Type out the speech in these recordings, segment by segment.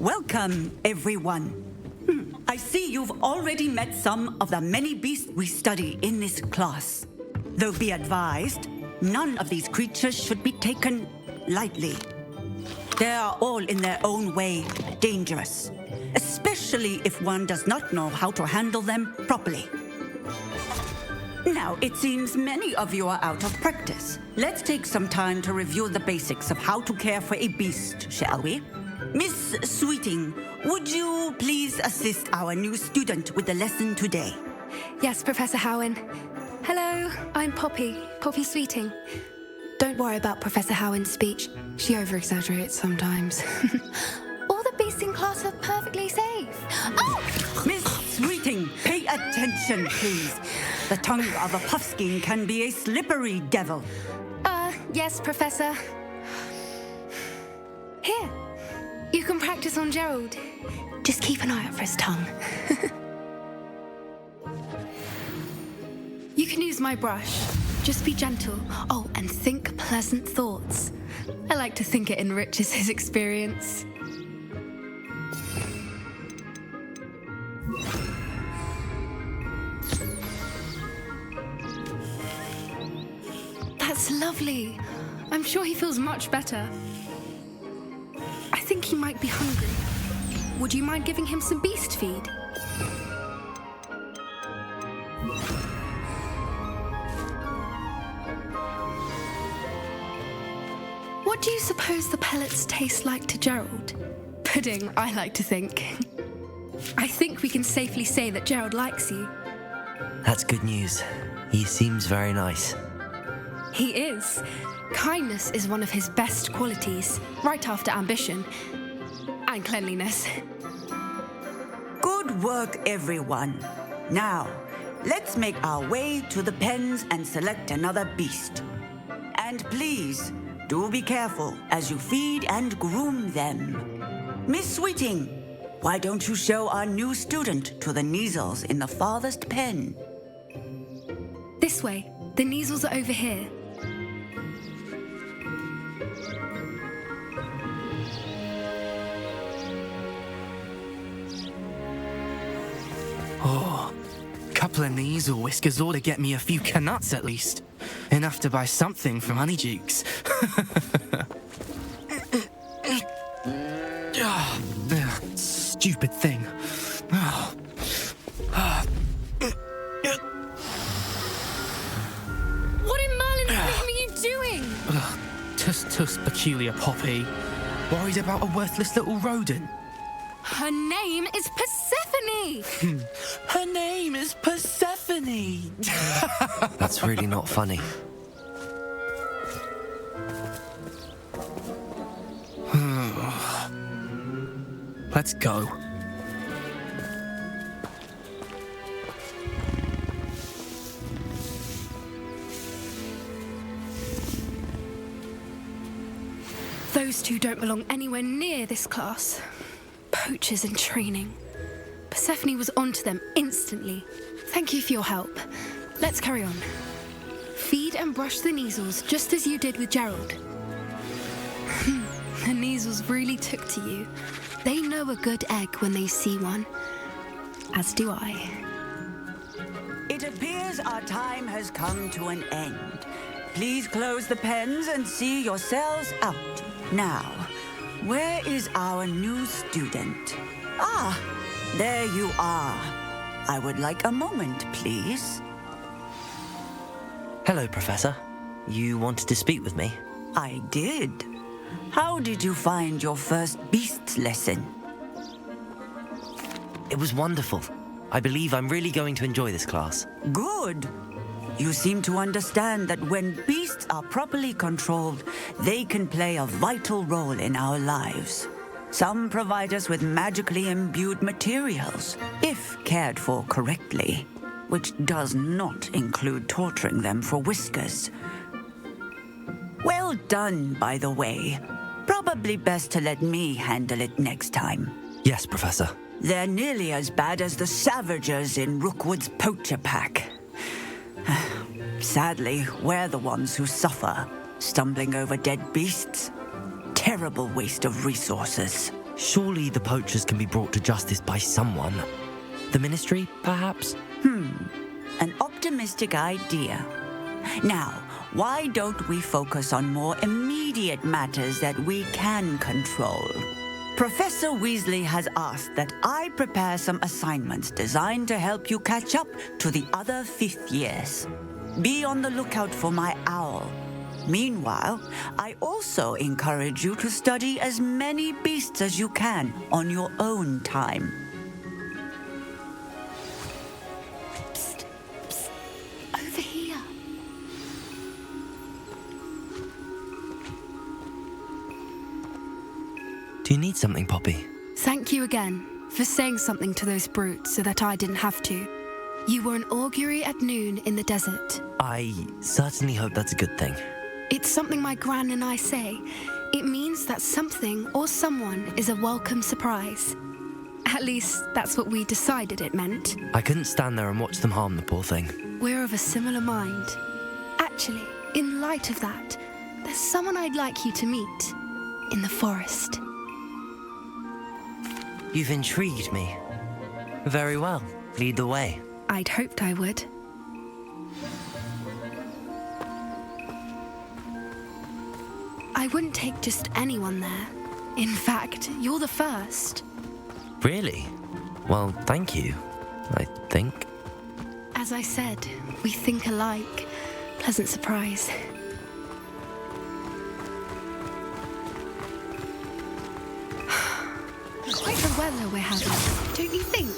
Welcome, everyone. I see you've already met some of the many beasts we study in this class. Though be advised, none of these creatures should be taken lightly. They are all in their own way dangerous, especially if one does not know how to handle them properly. Now, it seems many of you are out of practice. Let's take some time to review the basics of how to care for a beast, shall we? Miss Sweeting, would you please assist our new student with the lesson today? Yes, Professor Howen. Hello, I'm Poppy Sweeting. Don't worry about Professor Howen's speech. She over-exaggerates sometimes. All the beasts in class are perfectly safe. Oh! Miss Sweeting, pay attention, please. The tongue of a puffskein can be a slippery devil. Yes, Professor. Here, you can practice on Gerald. Just keep an eye out for his tongue. You can use my brush. Just be gentle. Oh, and think pleasant thoughts. I like to think it enriches his experience. That's lovely. I'm sure he feels much better. I think he might be hungry. Would you mind giving him some beast feed? What do you suppose the pellets taste like to Gerald? Pudding, I like to think. I think we can safely say that Gerald likes you. That's good news. He seems very nice. He is. Kindness is one of his best qualities, right after ambition and cleanliness. Good work, everyone. Now, let's make our way to the pens and select another beast. And please, do be careful as you feed and groom them. Miss Sweeting, why don't you show our new student to the Neasels in the farthest pen? This way. The Neasels are over here. Oh, couple of Neasel whiskers ought to get me a few canuts at least. Enough to buy something from Honeydukes. Stupid thing. What in Merlin's name are you doing? Tuss, peculiar Poppy. Worried about a worthless little rodent. Her name is Persephone! Her name is Persephone! That's really not funny. Let's go. Those two don't belong anywhere near this class. Poachers in training. Persephone was onto them instantly. Thank you for your help. Let's carry on. Feed and brush the Neasels just as you did with Gerald. The Neasels really took to you. They know a good egg when they see one. As do I. It appears our time has come to an end. Please close the pens and see yourselves out. Now, where is our new student? Ah, there you are. I would like a moment, please. Hello, Professor. You wanted to speak with me? I did. How did you find your first beasts lesson? It was wonderful. I believe I'm really going to enjoy this class. Good. You seem to understand that when beasts are properly controlled, they can play a vital role in our lives. Some provide us with magically imbued materials, if cared for correctly, which does not include torturing them for whiskers. Well done, by the way. Probably best to let me handle it next time. Yes, Professor. They're nearly as bad as the Savagers in Rookwood's poacher pack. Sadly, we're the ones who suffer, stumbling over dead beasts. Terrible waste of resources. Surely the poachers can be brought to justice by someone. The Ministry, perhaps? An optimistic idea. Now, why don't we focus on more immediate matters that we can control? Professor Weasley has asked that I prepare some assignments designed to help you catch up to the other fifth years. Be on the lookout for my owl. Meanwhile, I also encourage you to study as many beasts as you can on your own time. Psst, psst. Over here. Do you need something, Poppy? Thank you again for saying something to those brutes so that I didn't have to. You were an augury at noon in the desert. I certainly hope that's a good thing. It's something my gran and I say. It means that something or someone is a welcome surprise. At least, that's what we decided it meant. I couldn't stand there and watch them harm the poor thing. We're of a similar mind. Actually, in light of that, there's someone I'd like you to meet. In the forest. You've intrigued me. Very well. Lead the way. I'd hoped I would. I wouldn't take just anyone there. In fact, you're the first. Really? Well, thank you, I think. As I said, we think alike. Pleasant surprise. Quite the weather we're having, don't you think?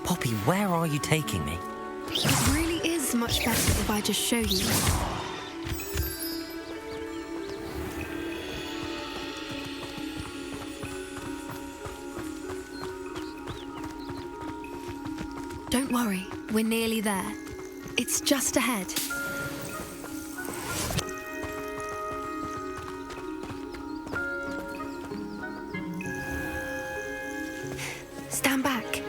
Poppy, where are you taking me? It really is much better if I just show you. Don't worry, we're nearly there. It's just ahead. Stand back.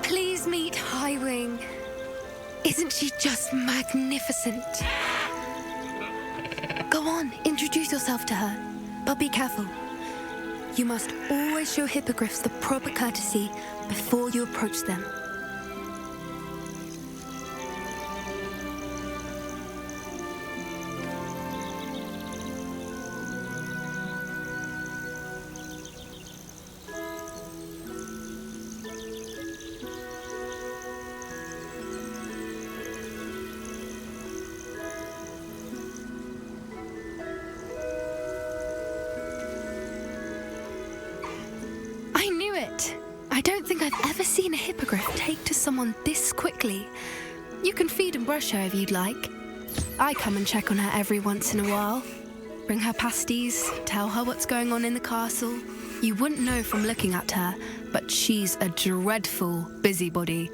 Please meet Highwing. Isn't she just magnificent? Go on, introduce yourself to her. But be careful. You must always show hippogriffs the proper courtesy before you approach them. I don't think I've ever seen a hippogriff take to someone this quickly. You can feed and brush her if you'd like. I come and check on her every once in a while. Bring her pasties, tell her what's going on in the castle. You wouldn't know from looking at her, but she's a dreadful busybody.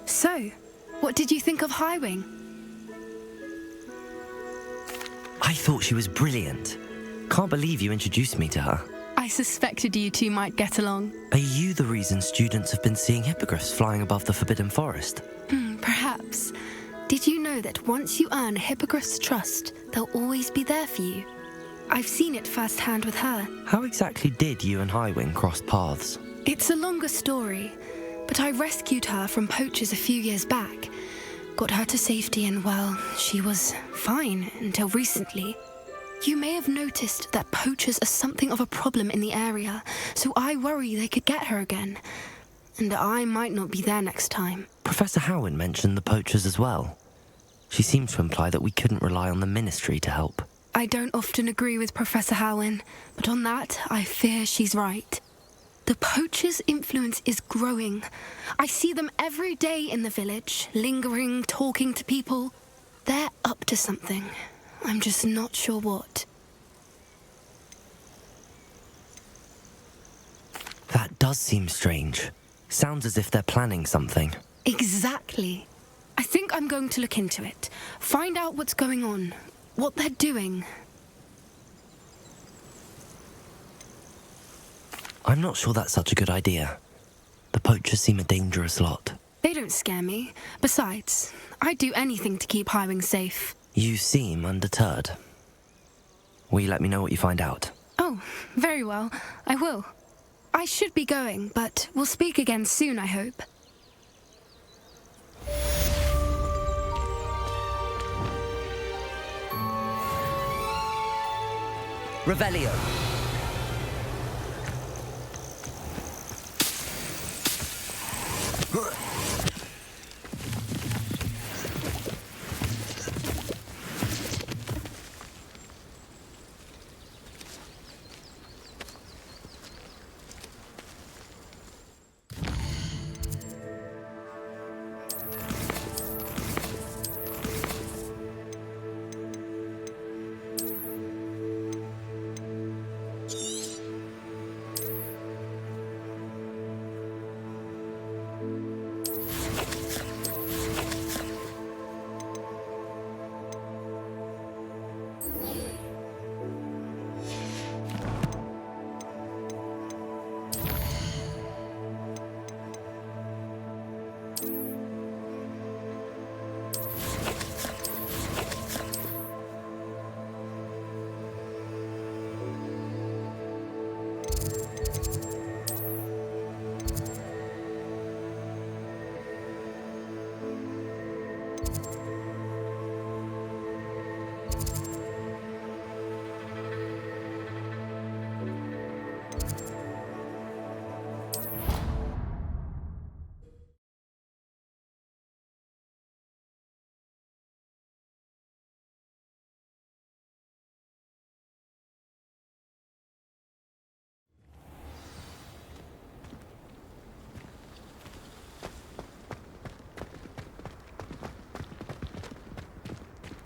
So, what did you think of Highwing? I thought she was brilliant. Can't believe you introduced me to her. I suspected you two might get along. Are you the reason students have been seeing hippogriffs flying above the Forbidden Forest? Perhaps. Did you know that once you earn a hippogriff's trust, they'll always be there for you? I've seen it firsthand with her. How exactly did you and Highwing cross paths? It's a longer story, but I rescued her from poachers a few years back. Got her to safety and, well, she was fine until recently. You may have noticed that poachers are something of a problem in the area, so I worry they could get her again. And I might not be there next time. Professor Howin mentioned the poachers as well. She seemed to imply that we couldn't rely on the Ministry to help. I don't often agree with Professor Howin, but on that, I fear she's right. The poacher's influence is growing. I see them every day in the village, lingering, talking to people. They're up to something. I'm just not sure what. That does seem strange. Sounds as if they're planning something. Exactly. I think I'm going to look into it. Find out what's going on. What they're doing. I'm not sure that's such a good idea. The poachers seem a dangerous lot. They don't scare me. Besides, I'd do anything to keep Highwing safe. You seem undeterred. Will you let me know what you find out? Oh, very well. I will. I should be going, but we'll speak again soon, I hope. Revelio.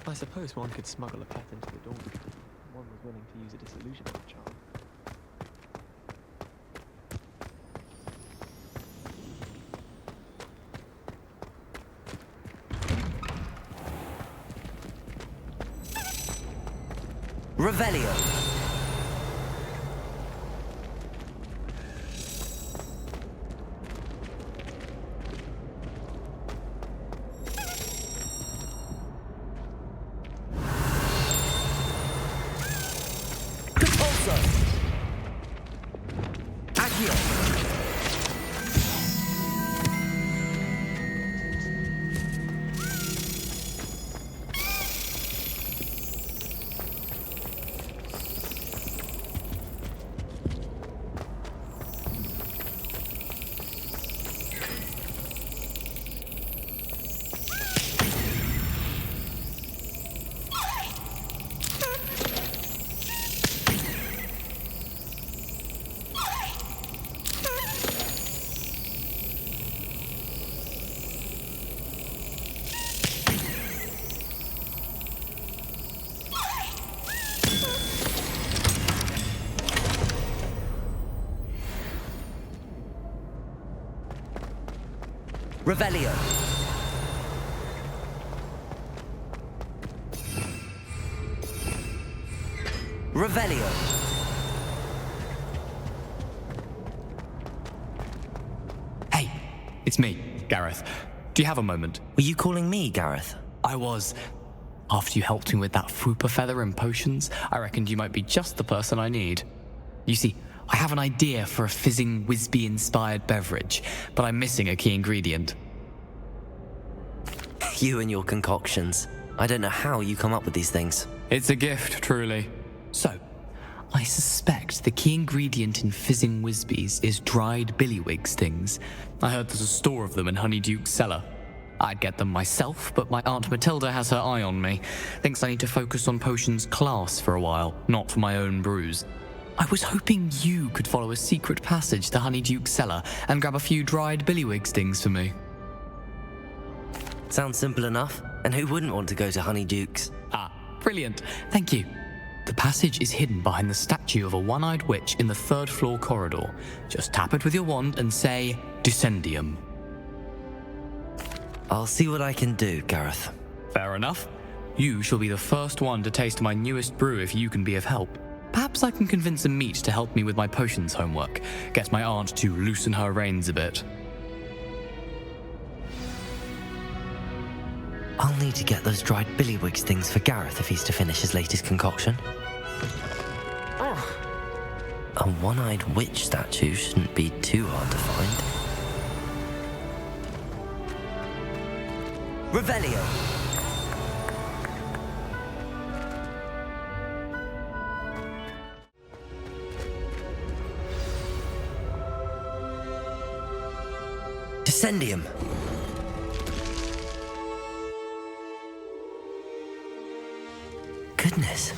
I suppose one could smuggle a pet into the dorm. One was willing to use a disillusionment charm. Revelio. Revelio. Revelio. Hey, it's me, Gareth. Do you have a moment? Were you calling me, Gareth? I was. After you helped me with that Fupa feather and potions, I reckoned you might be just the person I need. You see, I have an idea for a fizzing Whizbee-inspired beverage, but I'm missing a key ingredient. You and your concoctions. I don't know how you come up with these things. It's a gift, truly. So, I suspect the key ingredient in fizzing Whizbees is dried billywig stings. I heard there's a store of them in Honeyduke's cellar. I'd get them myself, but my Aunt Matilda has her eye on me. Thinks I need to focus on potions class for a while, not for my own brews. I was hoping you could follow a secret passage to Honeyduke's cellar and grab a few dried billywig stings for me. Sounds simple enough. And who wouldn't want to go to Honeyduke's? Ah, brilliant. Thank you. The passage is hidden behind the statue of a one-eyed witch in the 3rd floor corridor. Just tap it with your wand and say, Descendium. I'll see what I can do, Gareth. Fair enough. You shall be the first one to taste my newest brew if you can be of help. Perhaps I can convince a meat to help me with my potions homework. Get my aunt to loosen her reins a bit. I'll need to get those dried billywig stings for Gareth if he's to finish his latest concoction. A one-eyed witch statue shouldn't be too hard to find. Revelio! Descendium! Goodness,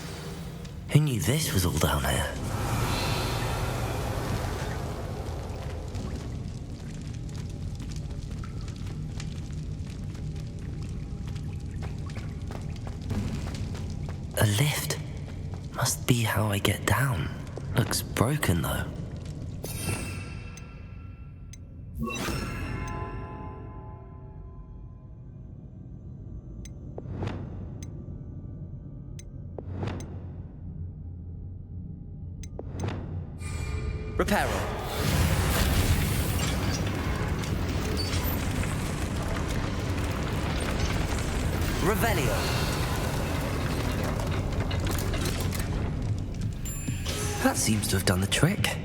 who knew this was all down here? A lift. Must be how I get down. Looks broken though. Reparo. Revelio. That seems to have done the trick.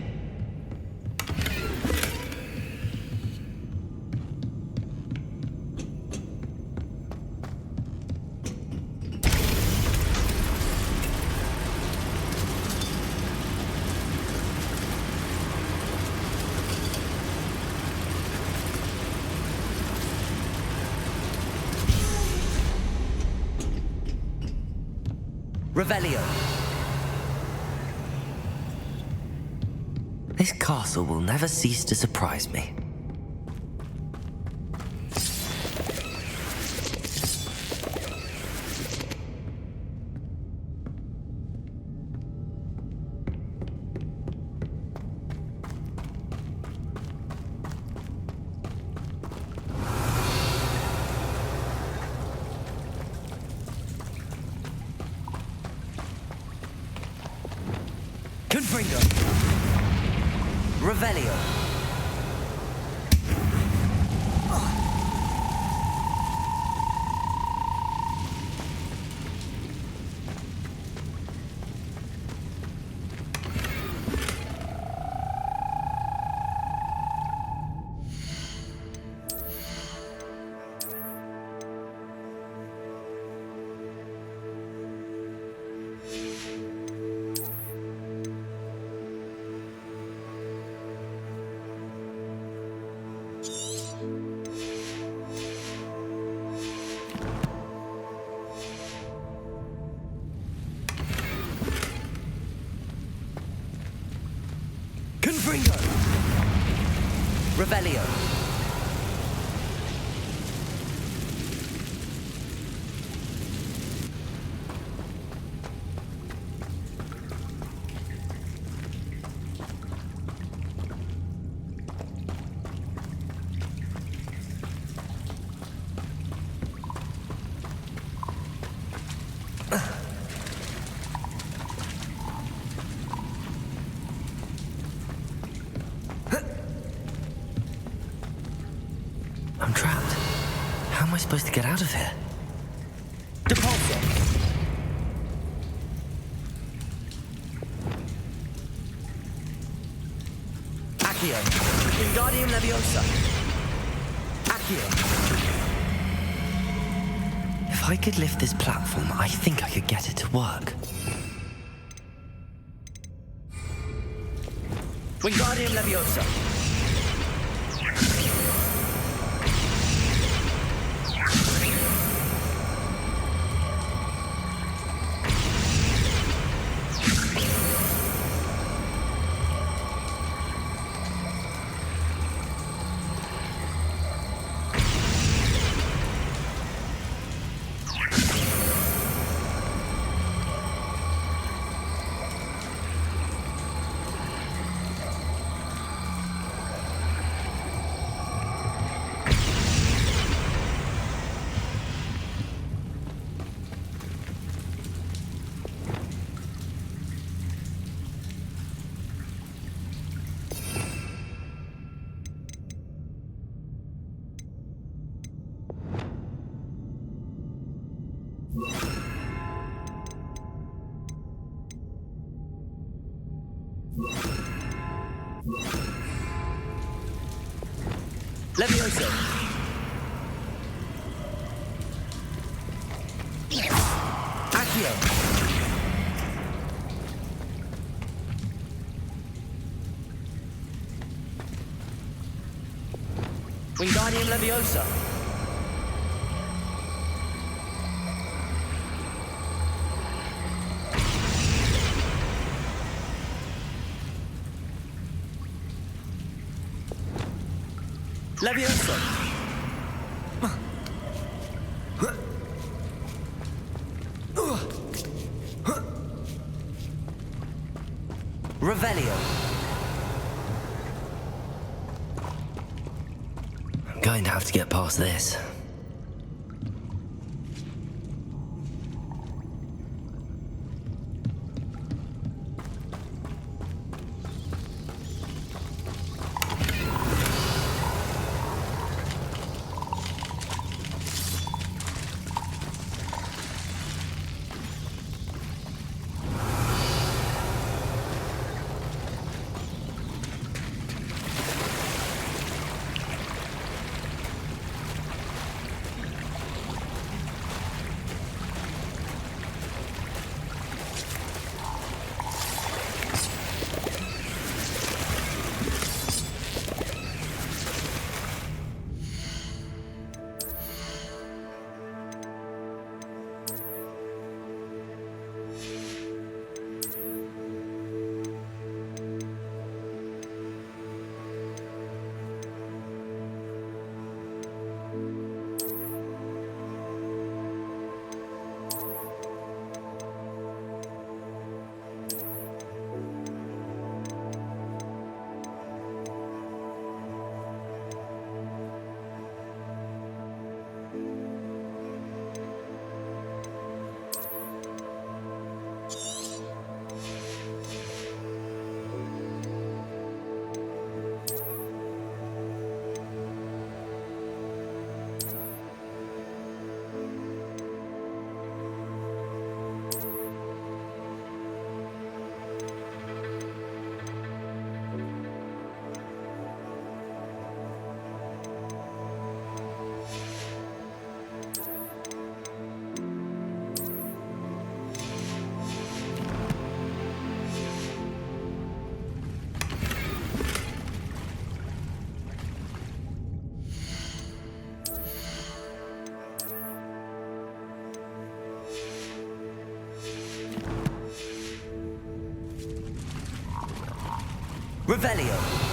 Revelio. This castle will never cease to surprise me. Confringo. Revelio. Confringo. Revelio. I'm trapped. How am I supposed to get out of here? Depulso! Accio! Wingardium Leviosa! Accio! If I could lift this platform, I think I could get it to work. Wingardium Leviosa! Levioso. Accio. Wingardium Leviosa. Leviosa. Revelio. I'm going to have to get past this. Revelio.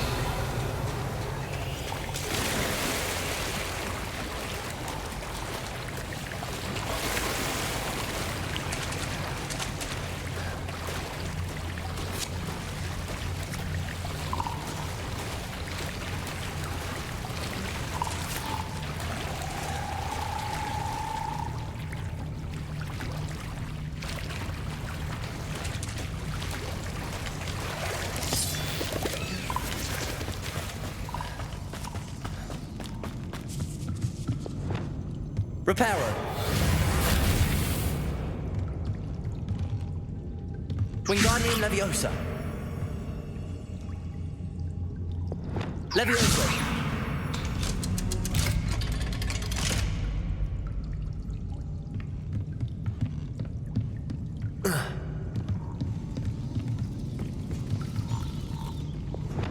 Reparo. Wingardium Leviosa. Leviosa.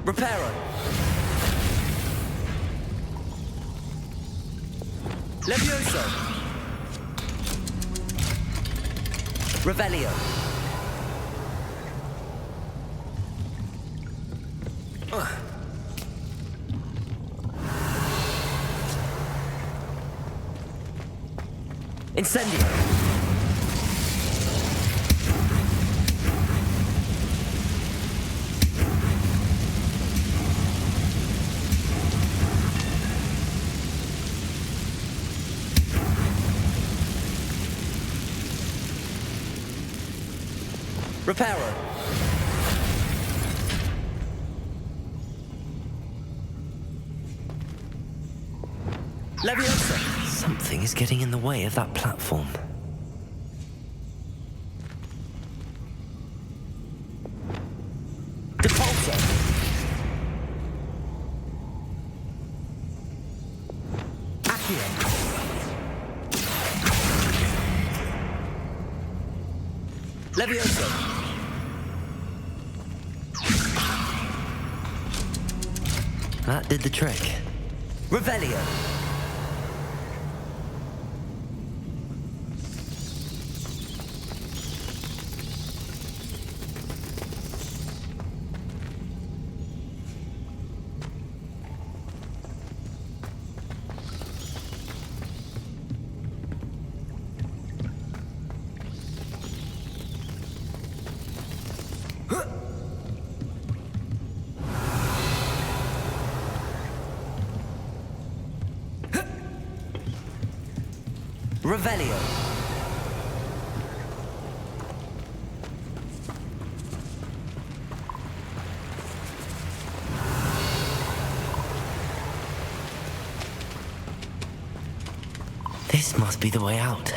Reparo. Levioso. Revelio. Incendio. Reparo. Leviosa. Something is getting in the way of that platform. Depulso. Accio. Levioso. That did the trick. Revelio. Revelio. This must be the way out.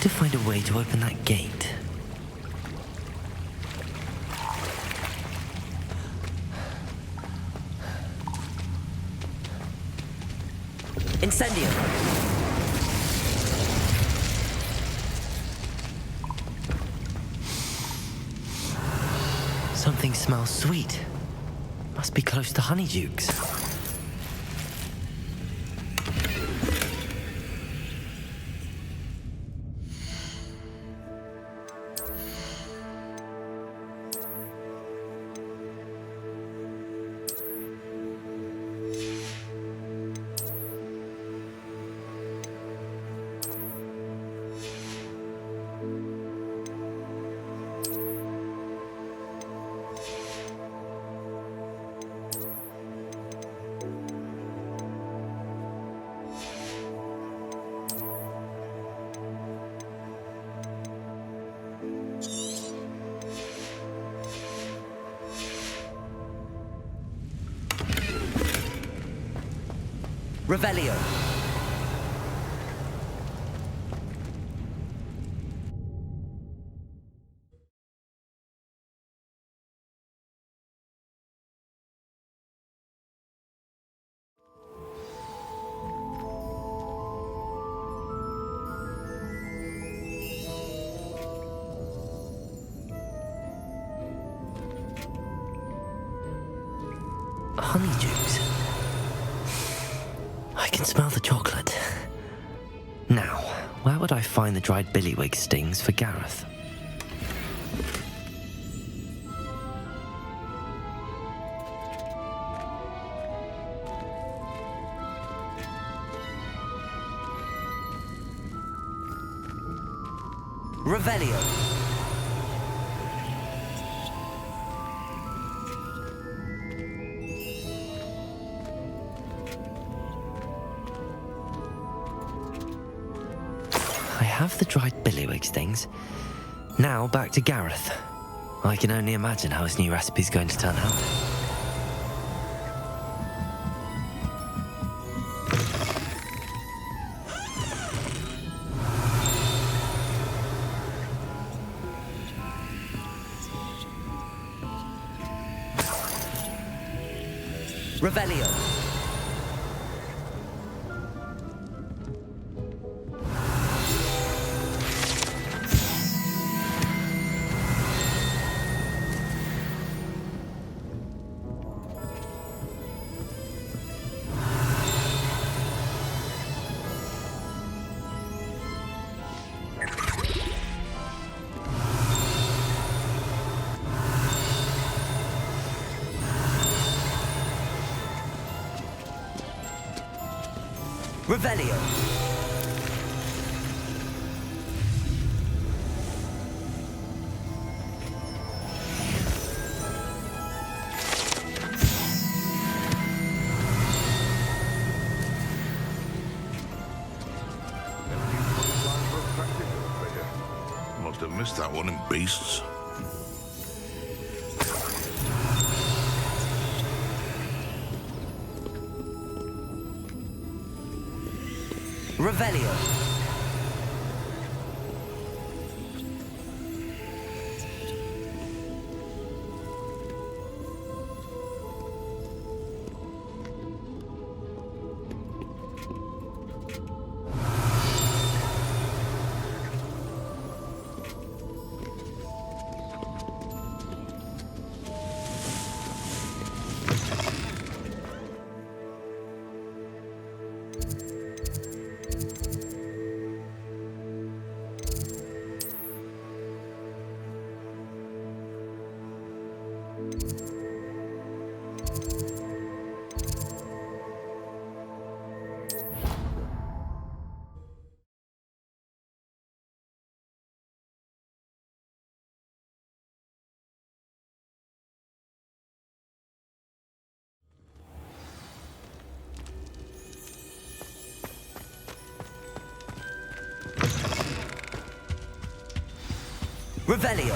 To find a way to open that gate. Incendio. Something smells sweet. Must be close to Honeydukes. Revelio. Honeydukes. I can smell the chocolate. Now, where would I find the dried billywig stings for Gareth? Revelio. I have the dried billywig stings. Now back to Gareth. I can only imagine how his new recipe's going to turn out. Revelio. Revelio. have missed that one in Beasts. Revelio. Revelio.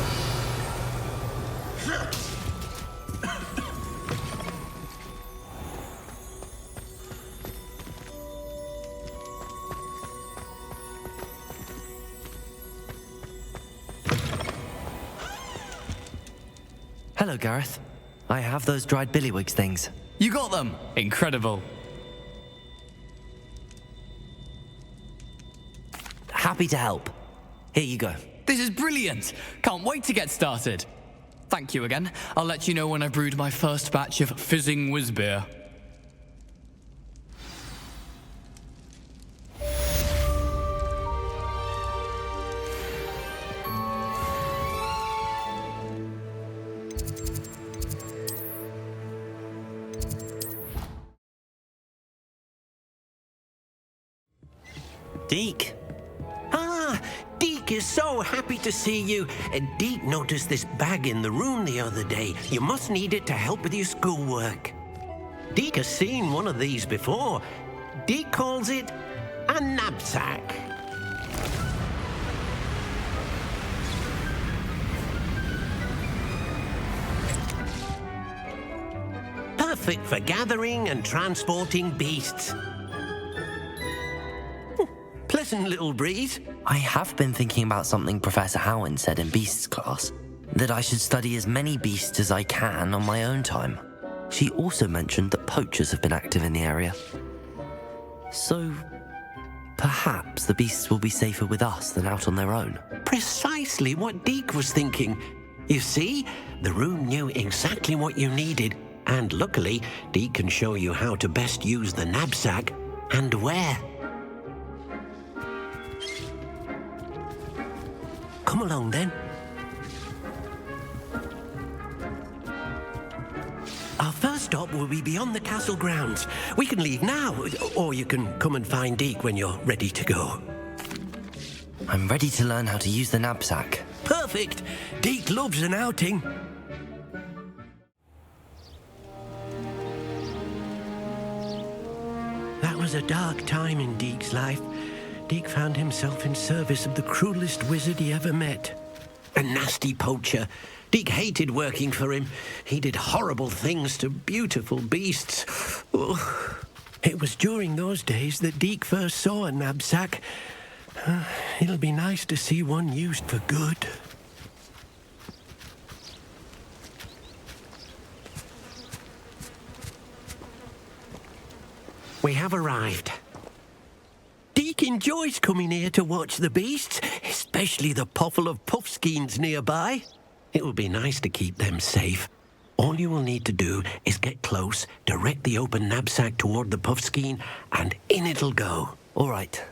Hello, Gareth. I have those dried billywigs things. You got them! Incredible. Happy to help. Here you go. This is brilliant! Can't wait to get started. Thank you again. I'll let you know when I brewed my first batch of fizzing whizbeer. Deke. Ah, Deke is so happy to see you. Deke noticed this bag in the room the other day. You must need it to help with your schoolwork. Deke has seen one of these before. Deke calls it a knapsack. Perfect for gathering and transporting beasts. Pleasant little breeze. I have been thinking about something Professor Howen said in Beasts class, that I should study as many beasts as I can on my own time. She also mentioned that poachers have been active in the area. So, perhaps the beasts will be safer with us than out on their own. Precisely what Deke was thinking. You see, the room knew exactly what you needed, and luckily, Deke can show you how to best use the knapsack and where. Come along then. Our first stop will be beyond the castle grounds. We can leave now, or you can come and find Deke when you're ready to go. I'm ready to learn how to use the knapsack. Perfect! Deke loves an outing. That was a dark time in Deke's life. Deke found himself in service of the cruelest wizard he ever met. A nasty poacher. Deke hated working for him. He did horrible things to beautiful beasts. Oh. It was during those days that Deke first saw a knapsack. It'll be nice to see one used for good. We have arrived. Deke enjoys coming here to watch the beasts, especially the potful of puffskeins nearby. It will be nice to keep them safe. All you will need to do is get close, direct the open knapsack toward the puffskein, and in it'll go. All right.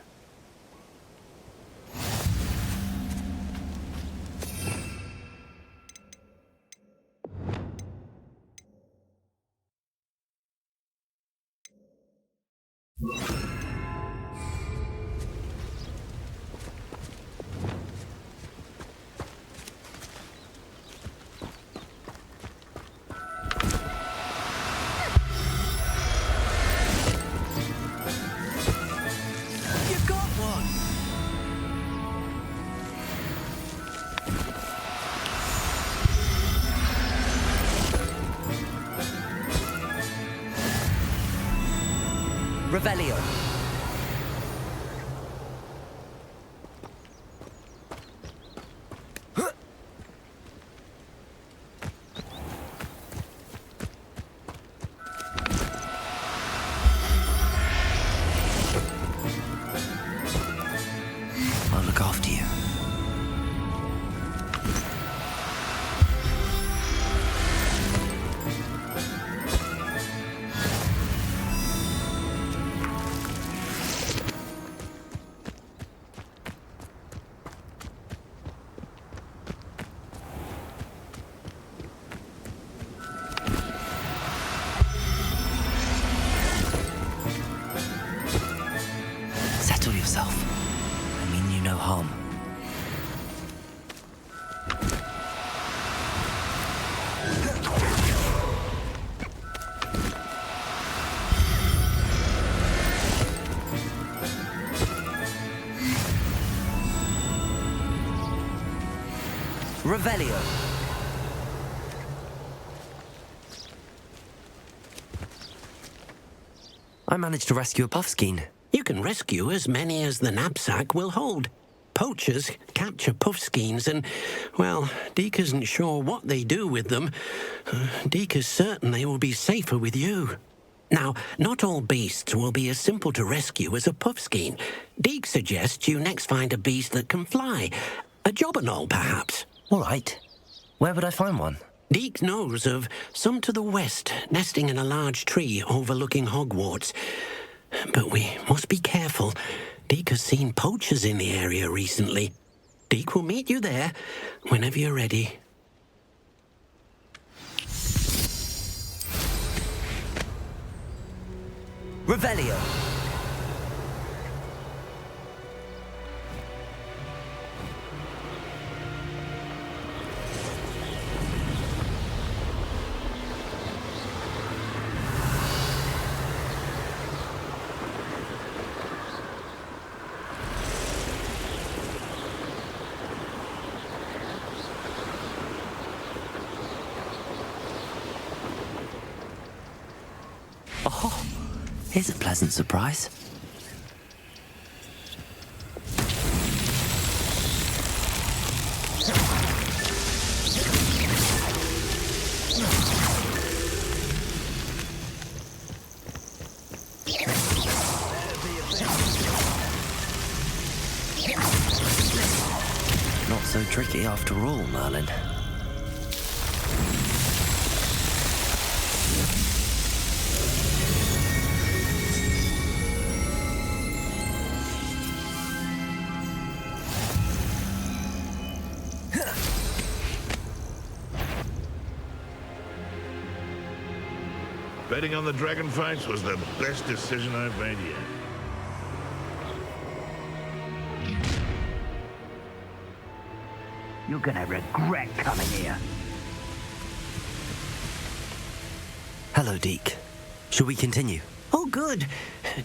Revelio. I'll look after you. Settle yourself. I mean you no harm. Revelio. I managed to rescue a puffskein. You can rescue as many as the knapsack will hold. Poachers capture puffskeins and, well, Deke isn't sure what they do with them. Deke is certain they will be safer with you. Now, not all beasts will be as simple to rescue as a puffskein. Deke suggests you next find a beast that can fly. A jobberknoll, perhaps. All right. Where would I find one? Deke knows of some to the west, nesting in a large tree overlooking Hogwarts. But we must be careful. Deke has seen poachers in the area recently. Deke will meet you there whenever you're ready. Revelio. Oh, here's a pleasant surprise. Not so tricky after all, Merlin. Betting on the dragon fights was the best decision I've made yet. You're gonna regret coming here. Hello, Deke. Shall we continue? Oh, good.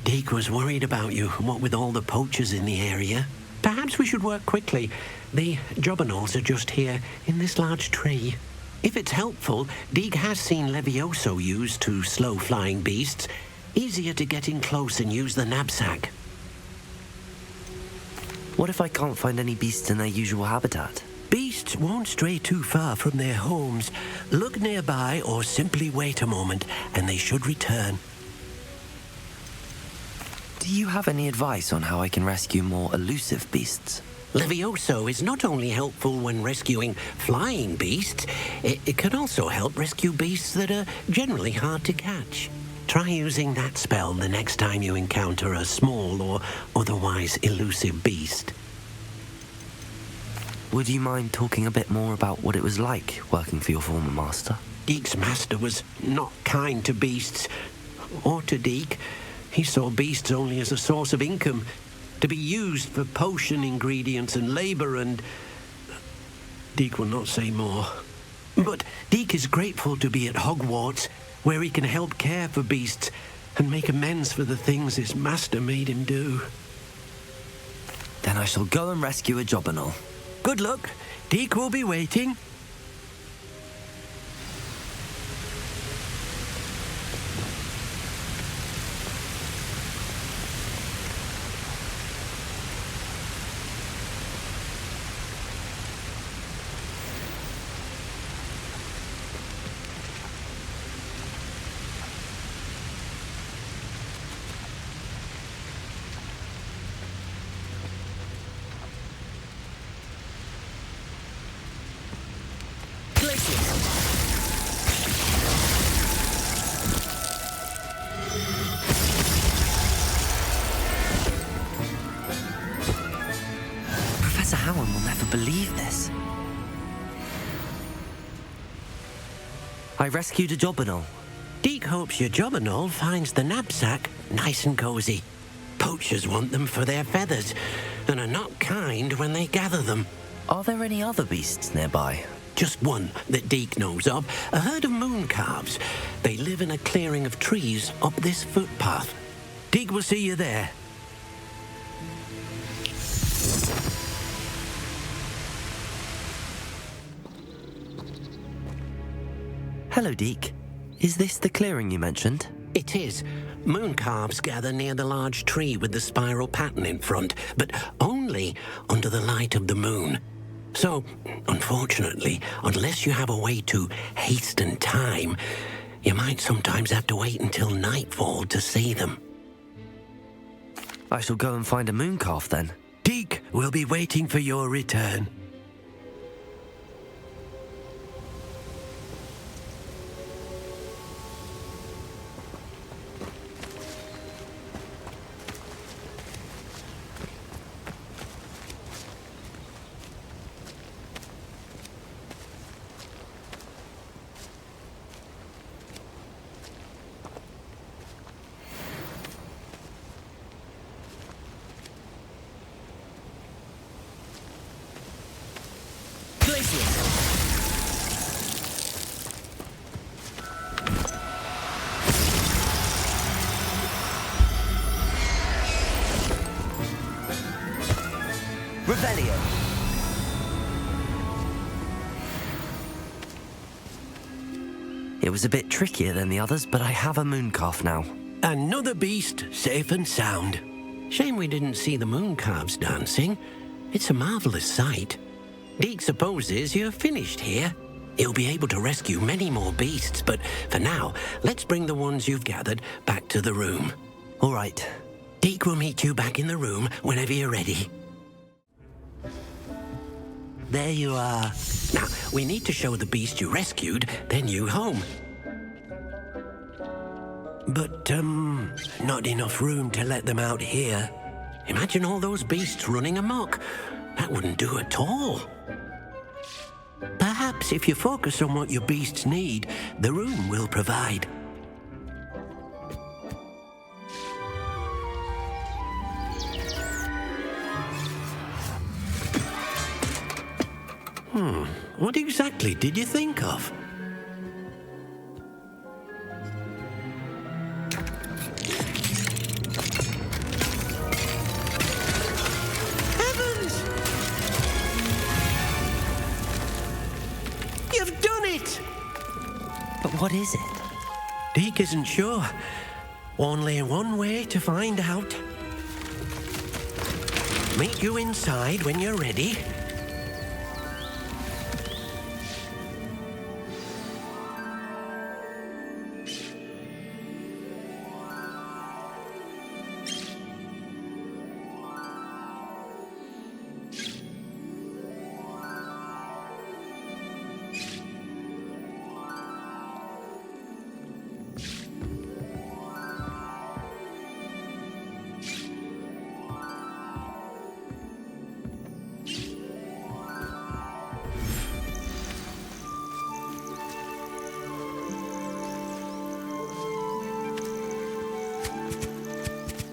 Deke was worried about you, what with all the poachers in the area. Perhaps we should work quickly. The jobberknolls are just here, in this large tree. If it's helpful, Deke has seen Levioso used to slow flying beasts. Easier to get in close and use the knapsack. What if I can't find any beasts in their usual habitat? Beasts won't stray too far from their homes. Look nearby or simply wait a moment, and they should return. Do you have any advice on how I can rescue more elusive beasts? Levioso is not only helpful when rescuing flying beasts, it can also help rescue beasts that are generally hard to catch. Try using that spell the next time you encounter a small or otherwise elusive beast. Would you mind talking a bit more about what it was like working for your former master? Deke's master was not kind to beasts, or to Deke. He saw beasts only as a source of income, to be used for potion ingredients and labor, and Deke will not say more. But Deke is grateful to be at Hogwarts, where he can help care for beasts and make amends for the things his master made him do. Then I shall go and rescue a jobberknoll. Good luck. Deke will be waiting. Professor Howard will never believe this. I rescued a Jobberknoll. Deke hopes your Jobberknoll finds the knapsack nice and cozy. Poachers want them for their feathers, and are not kind when they gather them. Are there any other beasts nearby? Just one that Deke knows of, a herd of moon calves. They live in a clearing of trees up this footpath. Deke will see you there. Hello, Deke. Is this the clearing you mentioned? It is. Moon calves gather near the large tree with the spiral pattern in front, but only under the light of the moon. So, unfortunately, unless you have a way to hasten time, you might sometimes have to wait until nightfall to see them. I shall go and find a moon calf then. Deke will be waiting for your return. Revelio. It was a bit trickier than the others, but I have a moon calf now. Another beast, safe and sound. Shame we didn't see the moon calves dancing. It's a marvelous sight. Deke supposes you're finished here. He'll be able to rescue many more beasts, but for now, let's bring the ones you've gathered back to the room. All right. Deke will meet you back in the room whenever you're ready. There you are. Now, we need to show the beast you rescued their new home. But, not enough room to let them out here. Imagine all those beasts running amok. That wouldn't do at all. Perhaps if you focus on what your beasts need, the room will provide. What exactly did you think of? Heavens! You've done it! But what is it? Deke isn't sure. Only one way to find out. Meet you inside when you're ready.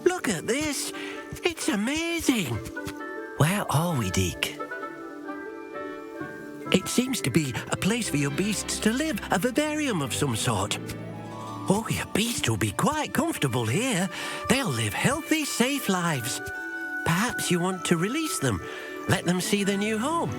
Look at this. It's amazing. Where are we, Deke? It seems to be a place for your beasts to live, a vivarium of some sort. Oh, your beasts will be quite comfortable here. They'll live healthy, safe lives. Perhaps you want to release them, let them see their new home.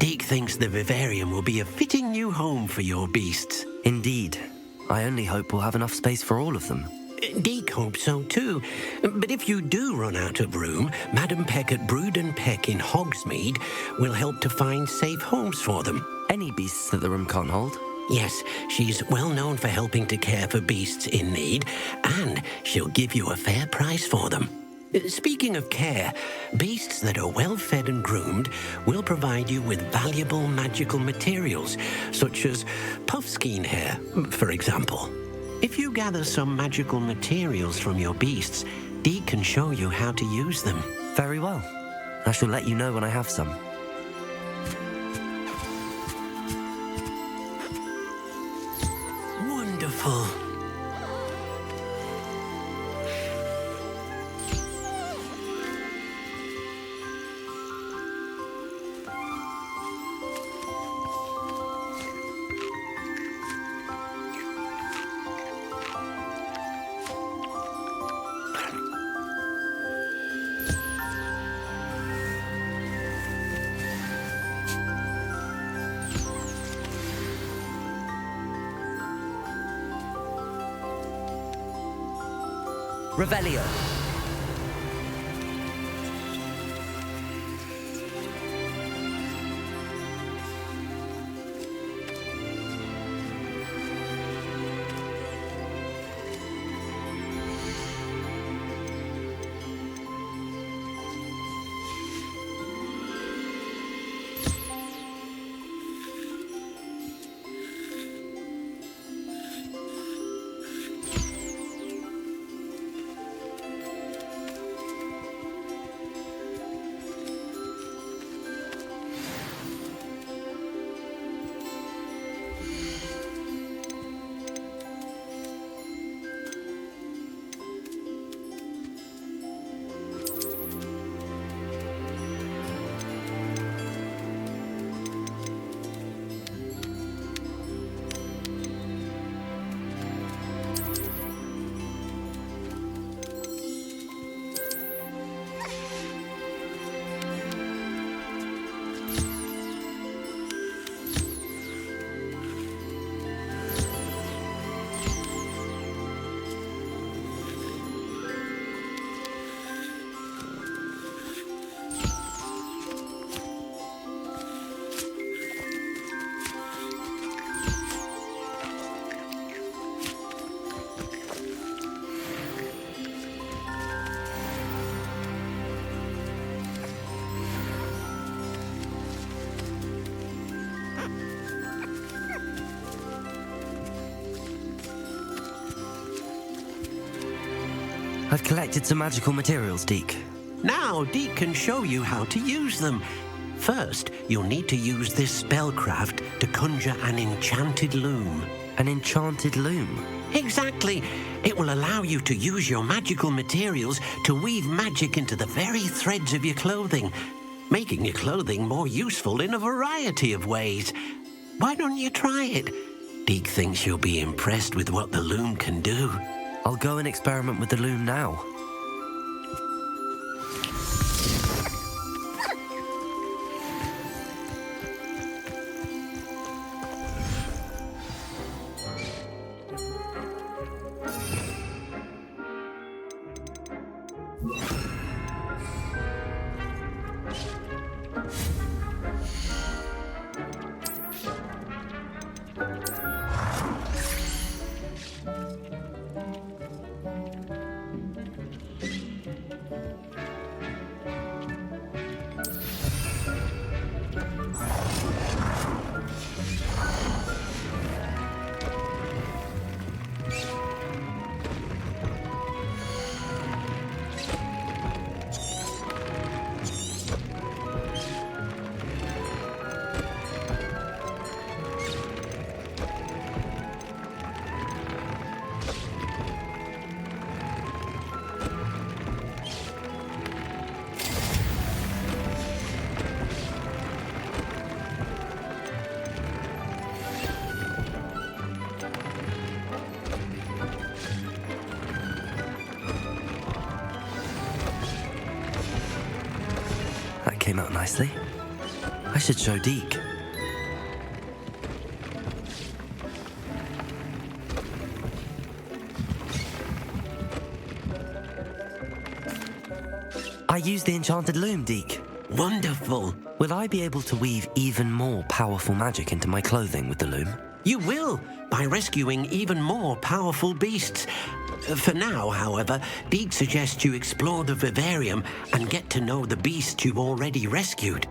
Deke thinks the Vivarium will be a fitting new home for your beasts. Indeed. I only hope we'll have enough space for all of them. Deke hopes so too. But if you do run out of room, Madam Peck at Brood and Peck in Hogsmeade will help to find safe homes for them. Any beasts that the room can't hold? Yes, she's well known for helping to care for beasts in need, and she'll give you a fair price for them. Speaking of care, beasts that are well fed and groomed will provide you with valuable magical materials, such as puffskein hair, for example. If you gather some magical materials from your beasts, Deke can show you how to use them. Very well. I shall let you know when I have some. Wonderful. Revelio. I've collected some magical materials, Deke. Now Deke can show you how to use them. First, you'll need to use this spellcraft to conjure an enchanted loom. An enchanted loom? Exactly. It will allow you to use your magical materials to weave magic into the very threads of your clothing, making your clothing more useful in a variety of ways. Why don't you try it? Deke thinks you'll be impressed with what the loom can do. I'll go and experiment with the loom now. Came out nicely. I should show Deke. I used the enchanted loom, Deke. Wonderful. Will I be able to weave even more powerful magic into my clothing with the loom? You will, by rescuing even more powerful beasts. For now, however, Deke suggests you explore the Vivarium and get to know the beasts you've already rescued.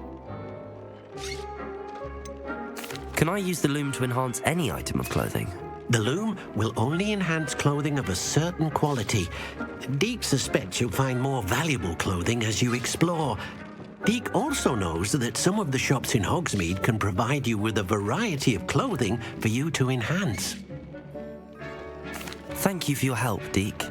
Can I use the loom to enhance any item of clothing? The loom will only enhance clothing of a certain quality. Deke suspects you'll find more valuable clothing as you explore. Deke also knows that some of the shops in Hogsmeade can provide you with a variety of clothing for you to enhance. Thank you for your help, Deke.